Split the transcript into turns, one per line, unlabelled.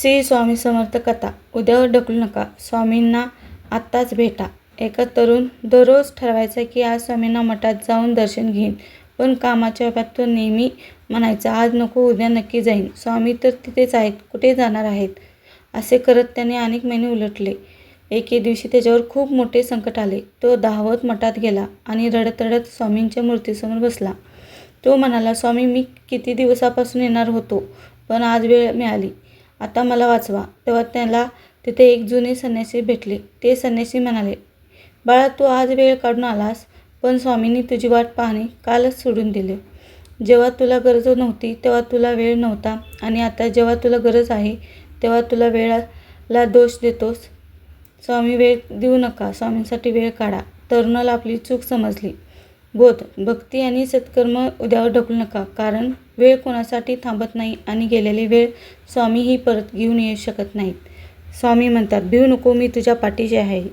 श्री स्वामी समर्थ कथा. उद्यावर ढकलू नका, स्वामींना आत्ताच भेटा. एका तरुण दररोज ठरवायचा की आज स्वामींना मठात जाऊन दर्शन घेईन, पण कामाच्या व्यापात तो नेहमी म्हणायचा आज नको, उद्या नक्की जाईन. स्वामी तर तिथेच आहेत, कुठे जाणार आहेत. असे करत त्याने अनेक महिने उलटले. एके दिवशी त्याच्यावर खूप मोठे संकट आले. तो धावत मठात गेला आणि रडत रडत स्वामींच्या मूर्तीसमोर बसला. तो म्हणाला, स्वामी, मी किती दिवसापासून येणार होतो, पण आज वेळ मिळाली. आता मला वाचवा. तेव्हा त्याला तिथे एक जुने संन्यासी भेटले. ते संन्यासी म्हणाले, बाळा, तू आज वेळ काढून आलास, पण स्वामींनी तुझी वाट पाहणे कालच सोडून दिले. जेव्हा तुला गरज नव्हती तेव्हा तुला वेळ नव्हता, आणि आता जेव्हा तुला गरज आहे तेव्हा तुला वेळाला दोष देतोस. स्वामी वेळ देऊ नका, स्वामींसाठी वेळ काढा. तरुणाला आपली चूक समजली. बोध, भक्ती आणि सत्कर्म उद्यावर ढकलू नका, कारण वेळ कोणासाठी थांबत नाही आणि गेलेली वेळ स्वामीही परत घेऊन येऊ शकत नाहीत. स्वामी म्हणतात, भिवू नको, मी तुझ्या पाठीशी आहे.